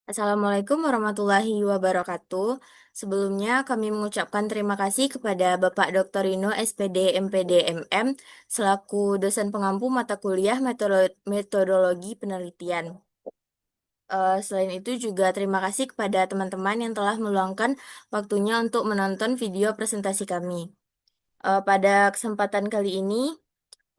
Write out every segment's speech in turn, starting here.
Assalamualaikum warahmatullahi wabarakatuh. Sebelumnya kami mengucapkan terima kasih kepada Bapak Dr. Rino SPD MPD MM selaku dosen pengampu mata kuliah metodologi penelitian. Selain itu juga terima kasih kepada teman-teman yang telah meluangkan waktunya untuk menonton video presentasi kami. Pada kesempatan kali ini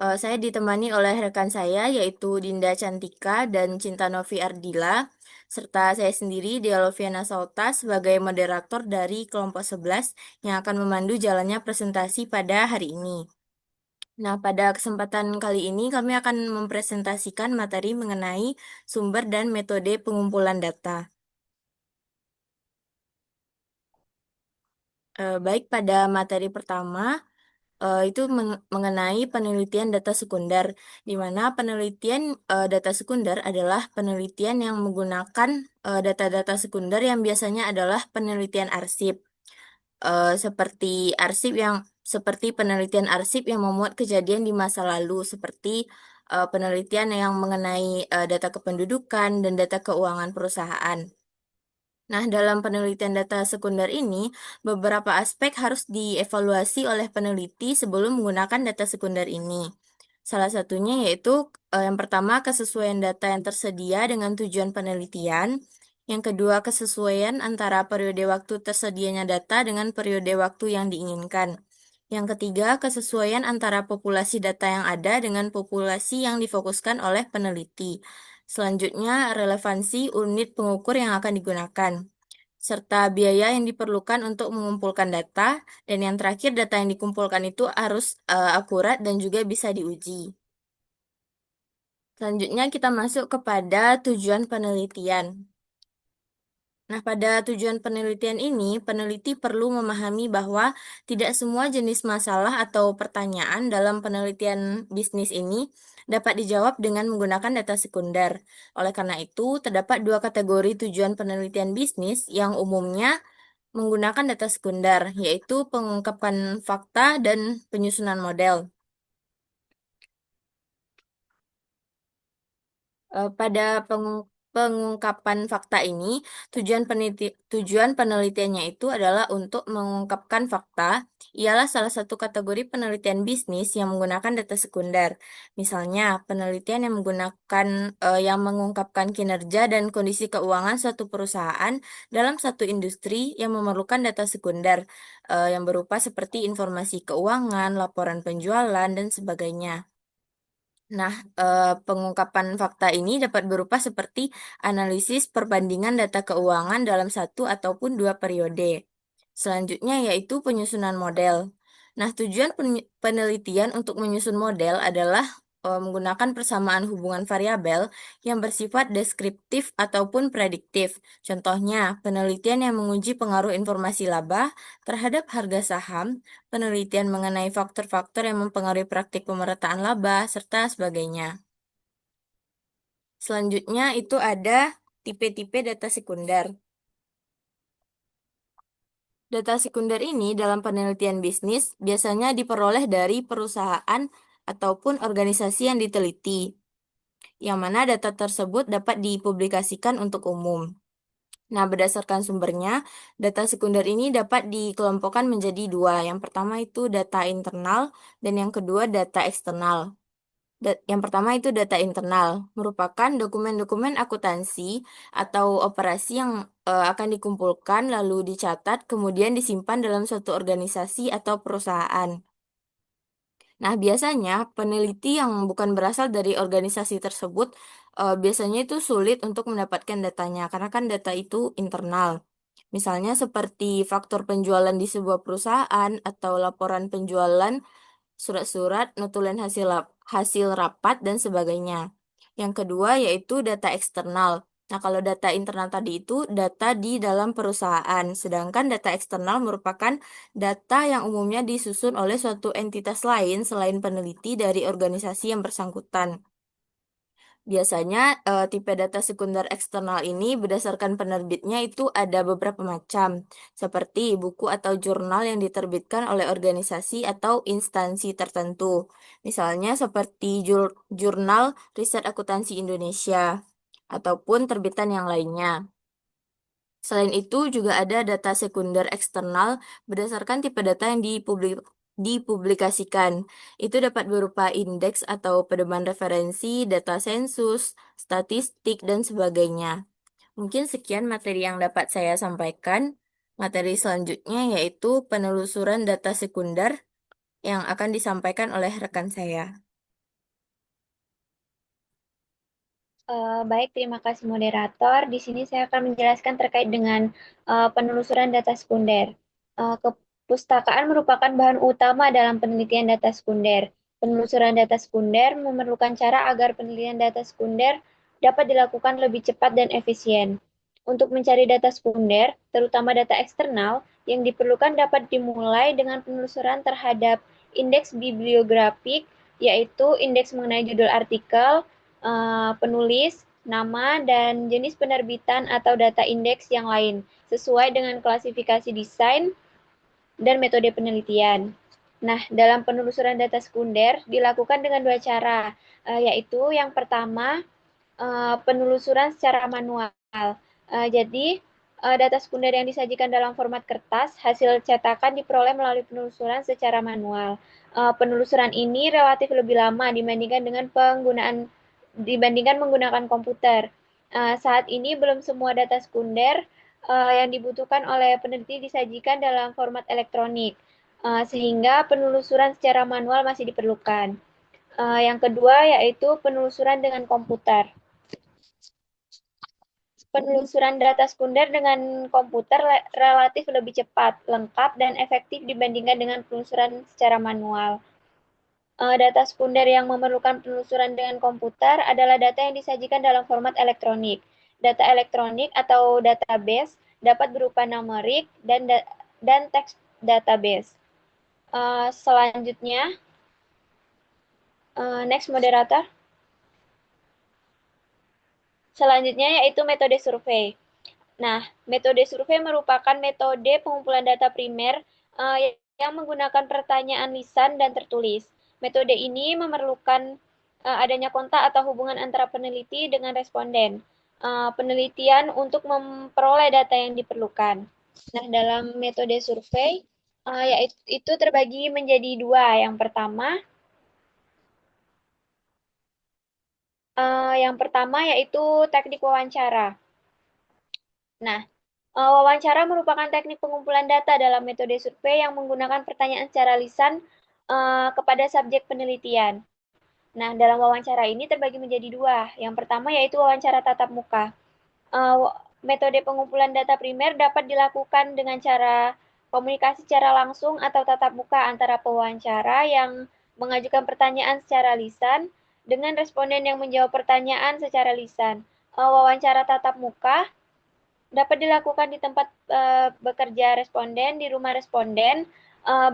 saya ditemani oleh rekan saya yaitu Dinda Cantika dan Cinta Novi Ardila, serta saya sendiri Dialoviana Sauta sebagai moderator dari kelompok 11 yang akan memandu jalannya presentasi pada hari ini. Nah, pada kesempatan kali ini kami akan mempresentasikan materi mengenai sumber dan metode pengumpulan data. Baik, pada materi pertama, itu mengenai penelitian data sekunder, di mana penelitian data sekunder adalah penelitian yang menggunakan data-data sekunder yang biasanya adalah penelitian arsip, seperti penelitian arsip yang memuat kejadian di masa lalu, seperti penelitian yang mengenai data kependudukan dan data keuangan perusahaan. Nah, dalam penelitian data sekunder ini, beberapa aspek harus dievaluasi oleh peneliti sebelum menggunakan data sekunder ini. Salah satunya yaitu yang pertama kesesuaian data yang tersedia dengan tujuan penelitian, yang kedua kesesuaian antara periode waktu tersedianya data dengan periode waktu yang diinginkan. Yang ketiga, kesesuaian antara populasi data yang ada dengan populasi yang difokuskan oleh peneliti. Selanjutnya, relevansi unit pengukur yang akan digunakan, serta biaya yang diperlukan untuk mengumpulkan data, dan yang terakhir data yang dikumpulkan itu harus akurat dan juga bisa diuji. Selanjutnya kita masuk kepada tujuan penelitian. Nah, pada tujuan penelitian ini, peneliti perlu memahami bahwa tidak semua jenis masalah atau pertanyaan dalam penelitian bisnis ini dapat dijawab dengan menggunakan data sekunder. Oleh karena itu, terdapat dua kategori tujuan penelitian bisnis yang umumnya menggunakan data sekunder, yaitu pengungkapan fakta dan penyusunan model. Pada pengungkapan fakta ini, tujuan penelitiannya itu adalah untuk mengungkapkan fakta, ialah salah satu kategori penelitian bisnis yang menggunakan data sekunder. Misalnya, penelitian yang yang mengungkapkan kinerja dan kondisi keuangan suatu perusahaan dalam satu industri yang memerlukan data sekunder, yang berupa seperti informasi keuangan, laporan penjualan, dan sebagainya. Nah, pengungkapan fakta ini dapat berupa seperti analisis perbandingan data keuangan dalam satu ataupun dua periode. Selanjutnya yaitu penyusunan model. Nah, tujuan penelitian untuk menyusun model adalah menggunakan persamaan hubungan variabel yang bersifat deskriptif ataupun prediktif. Contohnya, penelitian yang menguji pengaruh informasi laba terhadap harga saham, penelitian mengenai faktor-faktor yang mempengaruhi praktik pemerataan laba, serta sebagainya. Selanjutnya itu ada tipe-tipe data sekunder. Data sekunder ini dalam penelitian bisnis biasanya diperoleh dari perusahaan ataupun organisasi yang diteliti, yang mana data tersebut dapat dipublikasikan untuk umum. Nah, berdasarkan sumbernya, data sekunder ini dapat dikelompokkan menjadi dua. Yang pertama itu data internal dan yang kedua data eksternal. Yang pertama itu data internal, merupakan dokumen-dokumen akuntansi atau operasi yang akan dikumpulkan lalu dicatat kemudian disimpan dalam suatu organisasi atau perusahaan. Nah, biasanya peneliti yang bukan berasal dari organisasi tersebut biasanya itu sulit untuk mendapatkan datanya karena kan data itu internal. Misalnya seperti faktor penjualan di sebuah perusahaan atau laporan penjualan, surat-surat, notulen hasil rapat, dan sebagainya. Yang kedua yaitu data eksternal. Nah, kalau data internal tadi itu data di dalam perusahaan, sedangkan data eksternal merupakan data yang umumnya disusun oleh suatu entitas lain selain peneliti dari organisasi yang bersangkutan. Biasanya tipe data sekunder eksternal ini berdasarkan penerbitnya itu ada beberapa macam, seperti buku atau jurnal yang diterbitkan oleh organisasi atau instansi tertentu. Misalnya seperti Jurnal Riset Akuntansi Indonesia ataupun terbitan yang lainnya. Selain itu, juga ada data sekunder eksternal berdasarkan tipe data yang dipublikasikan. Itu dapat berupa indeks atau pedoman referensi, data sensus, statistik, dan sebagainya. Mungkin sekian materi yang dapat saya sampaikan. Materi selanjutnya yaitu penelusuran data sekunder yang akan disampaikan oleh rekan saya. Baik, terima kasih moderator. Di sini saya akan menjelaskan terkait dengan penelusuran data sekunder. Kepustakaan merupakan bahan utama dalam penelitian data sekunder. Penelusuran data sekunder memerlukan cara agar penelitian data sekunder dapat dilakukan lebih cepat dan efisien. Untuk mencari data sekunder, terutama data eksternal, yang diperlukan dapat dimulai dengan penelusuran terhadap indeks bibliografik, yaitu indeks mengenai judul artikel, penulis, nama, dan jenis penerbitan atau data indeks yang lain, sesuai dengan klasifikasi desain dan metode penelitian. Nah, dalam penelusuran data sekunder dilakukan dengan dua cara, yaitu yang pertama penelusuran secara manual. Jadi, data sekunder yang disajikan dalam format kertas, hasil cetakan diperoleh melalui penelusuran secara manual. Penelusuran ini relatif lebih lama dibandingkan menggunakan komputer. Saat ini belum semua data sekunder yang dibutuhkan oleh peneliti disajikan dalam format elektronik, sehingga penelusuran secara manual masih diperlukan. Yang kedua yaitu penelusuran dengan komputer. Penelusuran data sekunder dengan komputer relatif lebih cepat, lengkap, dan efektif dibandingkan dengan penelusuran secara manual. Data sekunder yang memerlukan penelusuran dengan komputer adalah data yang disajikan dalam format elektronik. Data elektronik atau database dapat berupa numerik dan teks database. Selanjutnya, next moderator. Selanjutnya yaitu metode survei. Nah, metode survei merupakan metode pengumpulan data primer yang menggunakan pertanyaan lisan dan tertulis. Metode ini memerlukan adanya kontak atau hubungan antara peneliti dengan responden. Penelitian untuk memperoleh data yang diperlukan. Nah, dalam metode survei, yaitu itu terbagi menjadi dua. Yang pertama yaitu teknik wawancara. Nah, wawancara merupakan teknik pengumpulan data dalam metode survei yang menggunakan pertanyaan secara lisan kepada subjek penelitian. Nah, dalam wawancara ini terbagi menjadi dua. Yang pertama yaitu wawancara tatap muka. Metode pengumpulan data primer dapat dilakukan dengan cara komunikasi secara langsung atau tatap muka antara pewawancara yang mengajukan pertanyaan secara lisan dengan responden yang menjawab pertanyaan secara lisan. Wawancara tatap muka dapat dilakukan di tempat bekerja responden, di rumah responden,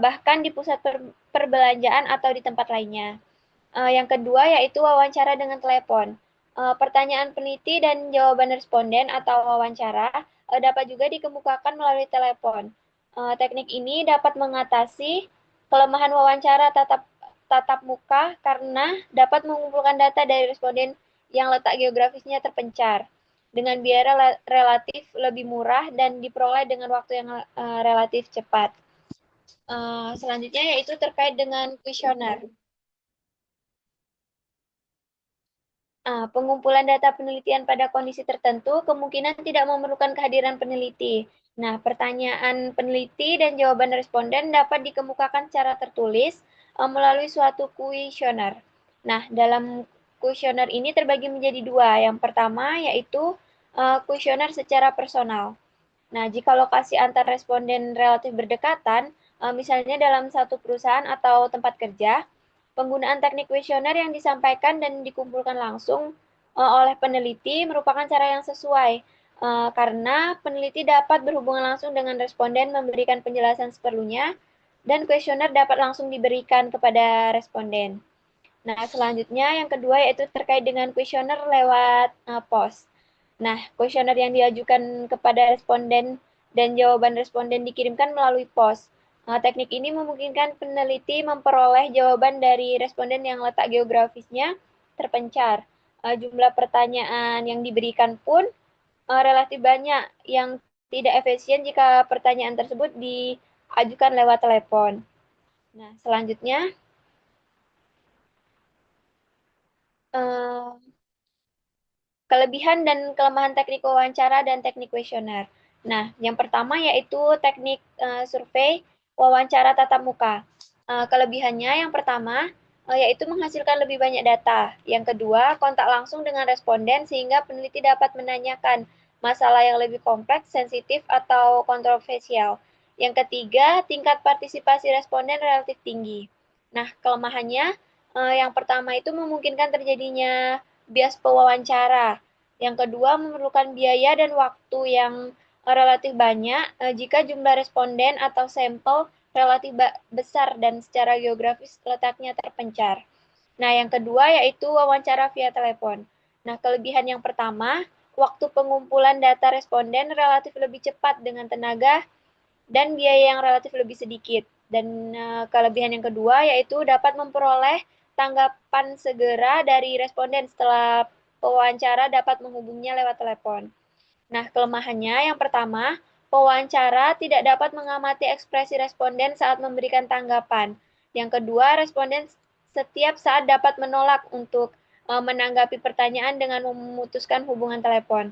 bahkan di pusat perbelanjaan atau di tempat lainnya. Yang kedua yaitu wawancara dengan telepon. Pertanyaan peneliti dan jawaban responden atau wawancara dapat juga dikemukakan melalui telepon. Teknik ini dapat mengatasi kelemahan wawancara tatap muka karena dapat mengumpulkan data dari responden yang letak geografisnya terpencar dengan biaya relatif lebih murah dan diperoleh dengan waktu yang relatif cepat. Selanjutnya yaitu terkait dengan kuesioner. Pengumpulan data penelitian pada kondisi tertentu kemungkinan tidak memerlukan kehadiran peneliti. Nah, pertanyaan peneliti dan jawaban responden dapat dikemukakan secara tertulis melalui suatu kuesioner. Nah, dalam kuesioner ini terbagi menjadi dua. Yang pertama yaitu kuesioner secara personal. Nah, jika lokasi antar responden relatif berdekatan, misalnya dalam satu perusahaan atau tempat kerja, penggunaan teknik kuesioner yang disampaikan dan dikumpulkan langsung oleh peneliti merupakan cara yang sesuai, karena peneliti dapat berhubungan langsung dengan responden memberikan penjelasan seperlunya, dan kuesioner dapat langsung diberikan kepada responden. Nah, selanjutnya yang kedua yaitu terkait dengan kuesioner lewat pos. Nah, kuesioner yang diajukan kepada responden dan jawaban responden dikirimkan melalui pos. Teknik ini memungkinkan peneliti memperoleh jawaban dari responden yang letak geografisnya terpencar. Jumlah pertanyaan yang diberikan pun relatif banyak yang tidak efisien jika pertanyaan tersebut diajukan lewat telepon. Nah, selanjutnya, eh, kelebihan dan kelemahan teknik wawancara dan teknik kuesioner. Nah, yang pertama yaitu teknik survei wawancara tatap muka. Kelebihannya yang pertama yaitu menghasilkan lebih banyak data. Yang kedua, kontak langsung dengan responden sehingga peneliti dapat menanyakan masalah yang lebih kompleks, sensitif, atau kontroversial. Yang ketiga, tingkat partisipasi responden relatif tinggi. Nah, kelemahannya yang pertama itu memungkinkan terjadinya bias pewawancara. Yang kedua, memerlukan biaya dan waktu yang relatif banyak jika jumlah responden atau sampel relatif besar dan secara geografis letaknya terpencar. Nah, yang kedua yaitu wawancara via telepon. Nah, kelebihan yang pertama, waktu pengumpulan data responden relatif lebih cepat dengan tenaga dan biaya yang relatif lebih sedikit. Dan kelebihan yang kedua yaitu dapat memperoleh tanggapan segera dari responden setelah pewawancara dapat menghubunginya lewat telepon. Nah, kelemahannya yang pertama, pewawancara tidak dapat mengamati ekspresi responden saat memberikan tanggapan. Yang kedua, responden setiap saat dapat menolak untuk menanggapi pertanyaan dengan memutuskan hubungan telepon.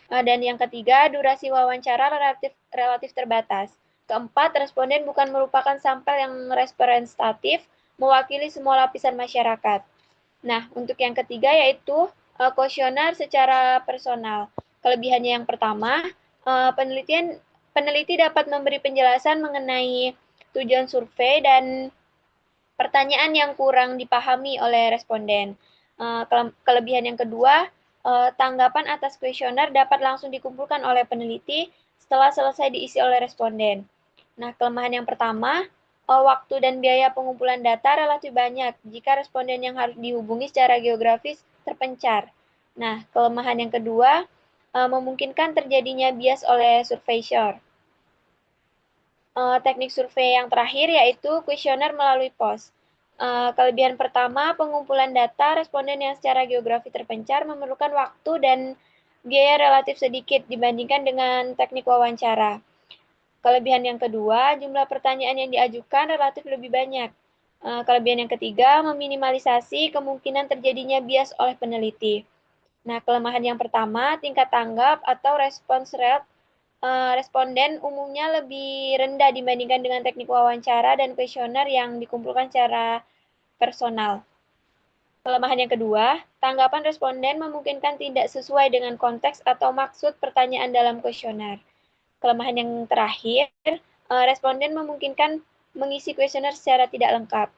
Dan yang ketiga, durasi wawancara relatif relatif terbatas. Keempat, responden bukan merupakan sampel yang representatif mewakili semua lapisan masyarakat. Nah, untuk yang ketiga yaitu kuesioner secara personal. Kelebihannya yang pertama, penelitian peneliti dapat memberi penjelasan mengenai tujuan survei dan pertanyaan yang kurang dipahami oleh responden. Kelebihan yang kedua, tanggapan atas kuesioner dapat langsung dikumpulkan oleh peneliti setelah selesai diisi oleh responden. Nah, kelemahan yang pertama, waktu dan biaya pengumpulan data relatif banyak jika responden yang harus dihubungi secara geografis terpencar. Nah, kelemahan yang kedua, memungkinkan terjadinya bias oleh surveyor. Teknik survei yang terakhir yaitu kuesioner melalui pos. Kelebihan pertama, pengumpulan data responden yang secara geografi terpencar memerlukan waktu dan biaya relatif sedikit dibandingkan dengan teknik wawancara. Kelebihan yang kedua, jumlah pertanyaan yang diajukan relatif lebih banyak. Kelebihan yang ketiga, meminimalisasi kemungkinan terjadinya bias oleh peneliti. Nah, kelemahan yang pertama, tingkat tanggap atau response rate responden umumnya lebih rendah dibandingkan dengan teknik wawancara dan kuesioner yang dikumpulkan secara personal. Kelemahan yang kedua, tanggapan responden memungkinkan tidak sesuai dengan konteks atau maksud pertanyaan dalam kuesioner. Kelemahan yang terakhir, responden memungkinkan mengisi kuesioner secara tidak lengkap.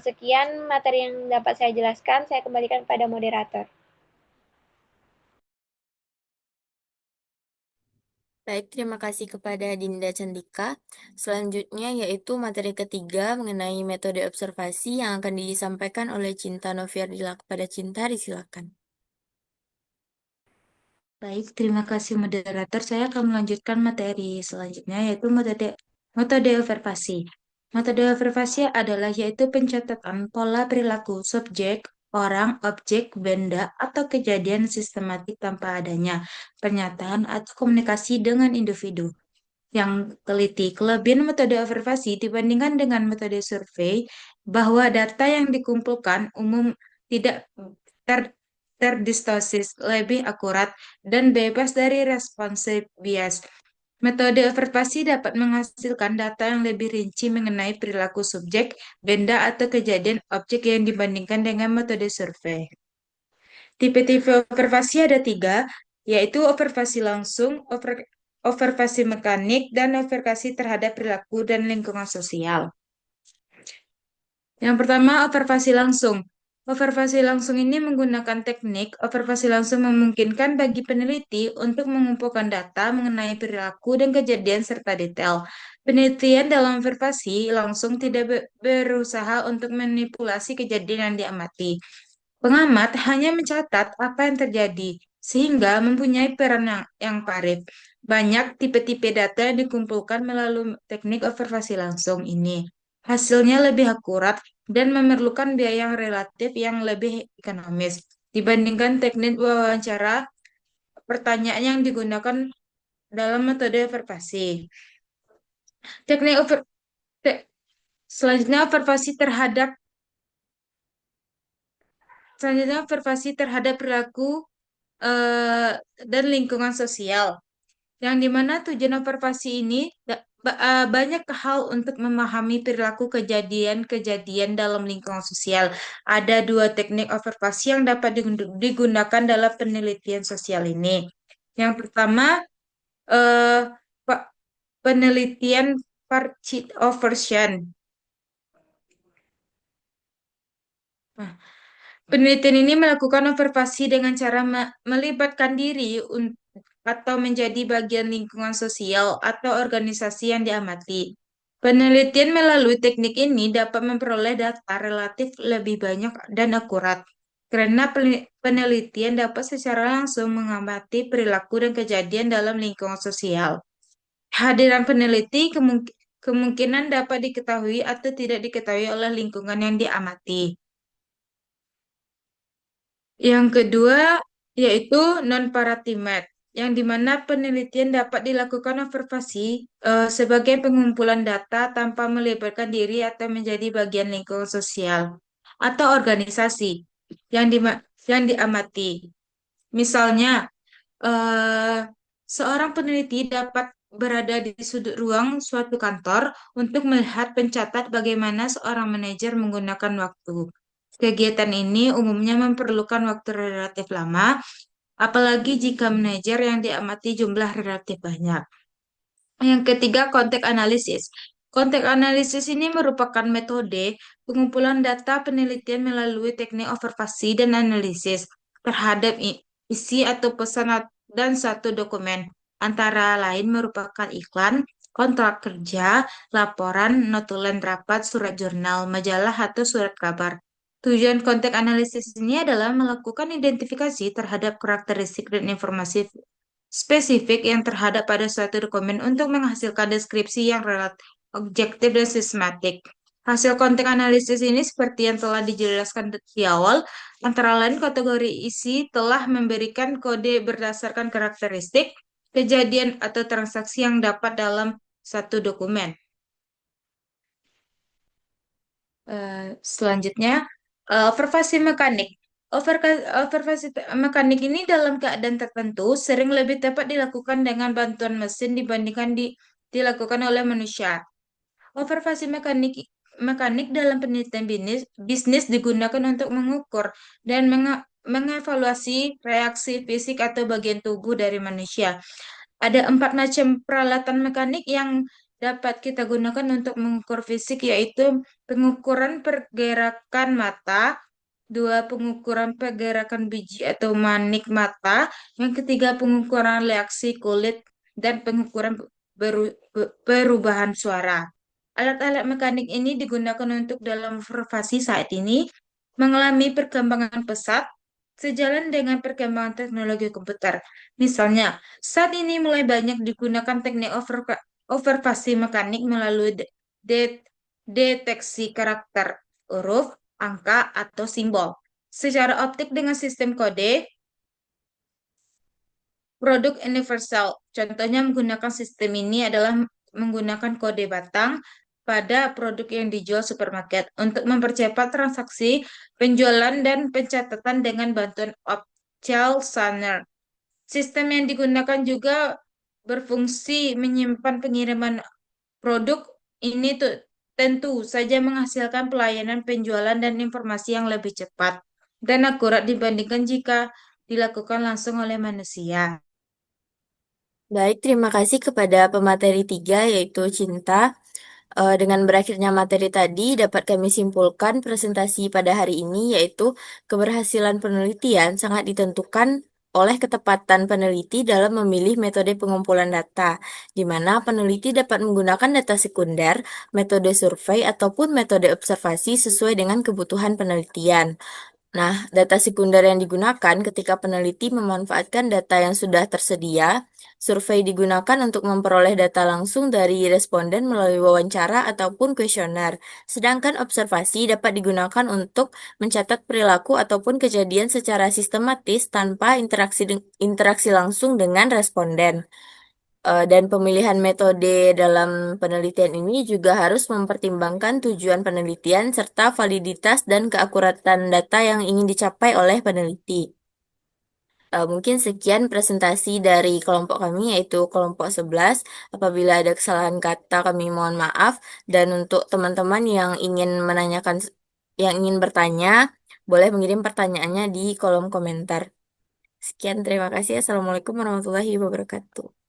Sekian materi yang dapat saya jelaskan, saya kembalikan pada moderator. Baik, terima kasih kepada Dinda Cantika. Selanjutnya yaitu materi ketiga mengenai metode observasi yang akan disampaikan oleh Cinta Noviardila kepada Cinta, disilakan. Baik, terima kasih moderator. Saya akan melanjutkan materi selanjutnya yaitu metode observasi. Metode observasi adalah yaitu pencatatan pola perilaku subjek, orang, objek, benda, atau kejadian sistematik tanpa adanya pernyataan atau komunikasi dengan individu yang teliti. Kelebihan metode observasi dibandingkan dengan metode survei bahwa data yang dikumpulkan umum tidak ter terdistorsis, lebih akurat, dan bebas dari responsif bias. Metode observasi dapat menghasilkan data yang lebih rinci mengenai perilaku subjek, benda, atau kejadian objek yang dibandingkan dengan metode survei. Tipe-tipe observasi ada tiga, yaitu observasi langsung, observasi mekanik, dan observasi terhadap perilaku dan lingkungan sosial. Yang pertama, observasi langsung. Observasi langsung ini menggunakan teknik observasi langsung memungkinkan bagi peneliti untuk mengumpulkan data mengenai perilaku dan kejadian serta detail. Penelitian dalam observasi langsung tidak berusaha untuk manipulasi kejadian yang diamati. Pengamat hanya mencatat apa yang terjadi, sehingga mempunyai peran yang parif. Banyak tipe-tipe data yang dikumpulkan melalui teknik observasi langsung ini. Hasilnya lebih akurat dan memerlukan biaya yang relatif yang lebih ekonomis dibandingkan teknik wawancara. Pertanyaan yang digunakan dalam metode observasi. Teknik over, te- selanjutnya observasi terhadap perilaku eh, dan lingkungan sosial. Yang dimana tujuan observasi ini banyak hal untuk memahami perilaku kejadian-kejadian dalam lingkungan sosial. Ada dua teknik observasi yang dapat digunakan dalam penelitian sosial ini. Yang pertama, eh, penelitian Parchit Overshan. Nah, penelitian ini melakukan observasi dengan cara melibatkan diri atau menjadi bagian lingkungan sosial atau organisasi yang diamati. Penelitian melalui teknik ini dapat memperoleh data relatif lebih banyak dan akurat, karena penelitian dapat secara langsung mengamati perilaku dan kejadian dalam lingkungan sosial. Kehadiran peneliti kemungkinan dapat diketahui atau tidak diketahui oleh lingkungan yang diamati. Yang kedua yaitu non-paratimate, yang dimana penelitian dapat dilakukan observasi sebagai pengumpulan data tanpa melibatkan diri atau menjadi bagian lingkungan sosial atau organisasi yang diamati. Misalnya, eh, seorang peneliti dapat berada di sudut ruang suatu kantor untuk melihat pencatat bagaimana seorang manajer menggunakan waktu. Kegiatan ini umumnya memerlukan waktu relatif lama, apalagi jika manajer yang diamati jumlah relatif banyak. Yang ketiga, konteks analisis. Konteks analisis ini merupakan metode pengumpulan data penelitian melalui teknik observasi dan analisis terhadap isi atau pesan dan satu dokumen. Antara lain merupakan iklan, kontrak kerja, laporan, notulen rapat, surat jurnal, majalah, atau surat kabar. Tujuan konteks analisis ini adalah melakukan identifikasi terhadap karakteristik dan informasi spesifik yang terhadap pada suatu dokumen untuk menghasilkan deskripsi yang relatif objektif dan sistematik. Hasil konteks analisis ini seperti yang telah dijelaskan di awal, antara lain kategori isi telah memberikan kode berdasarkan karakteristik, kejadian atau transaksi yang dapat dalam satu dokumen. Selanjutnya, observasi mekanik. Observasi mekanik ini dalam keadaan tertentu sering lebih tepat dilakukan dengan bantuan mesin dibandingkan dilakukan oleh manusia. Observasi mekanik dalam penelitian bisnis digunakan untuk mengukur dan mengevaluasi reaksi fisik atau bagian tubuh dari manusia. Ada 4 macam peralatan mekanik yang dapat kita gunakan untuk mengukur fisik, yaitu pengukuran pergerakan mata, dua pengukuran pergerakan biji atau manik mata, yang ketiga pengukuran reaksi kulit, dan pengukuran perubahan suara. Alat-alat mekanik ini digunakan untuk dalam observasi saat ini mengalami perkembangan pesat sejalan dengan perkembangan teknologi komputer. Misalnya, saat ini mulai banyak digunakan teknik observasi mekanik melalui deteksi karakter huruf, angka, atau simbol. Secara optik dengan sistem kode, produk universal. Contohnya menggunakan sistem ini adalah menggunakan kode batang pada produk yang dijual supermarket untuk mempercepat transaksi penjualan dan pencatatan dengan bantuan opcal scanner. Sistem yang digunakan juga berfungsi menyimpan pengiriman produk ini tentu saja menghasilkan pelayanan penjualan dan informasi yang lebih cepat dan akurat dibandingkan jika dilakukan langsung oleh manusia. Baik, terima kasih kepada pemateri 3 yaitu Cinta. Dengan berakhirnya materi tadi, dapat kami simpulkan presentasi pada hari ini yaitu keberhasilan penelitian sangat ditentukan oleh ketepatan peneliti dalam memilih metode pengumpulan data, di mana peneliti dapat menggunakan data sekunder, metode survei, ataupun metode observasi sesuai dengan kebutuhan penelitian. Nah, data sekunder yang digunakan ketika peneliti memanfaatkan data yang sudah tersedia, survei digunakan untuk memperoleh data langsung dari responden melalui wawancara ataupun kuesioner, sedangkan observasi dapat digunakan untuk mencatat perilaku ataupun kejadian secara sistematis tanpa interaksi langsung dengan responden. Dan pemilihan metode dalam penelitian ini juga harus mempertimbangkan tujuan penelitian serta validitas dan keakuratan data yang ingin dicapai oleh peneliti. Mungkin sekian presentasi dari kelompok kami, yaitu kelompok 11. Apabila ada kesalahan kata, kami mohon maaf. Dan untuk teman-teman yang ingin bertanya, boleh mengirim pertanyaannya di kolom komentar. Sekian, terima kasih. Assalamualaikum warahmatullahi wabarakatuh.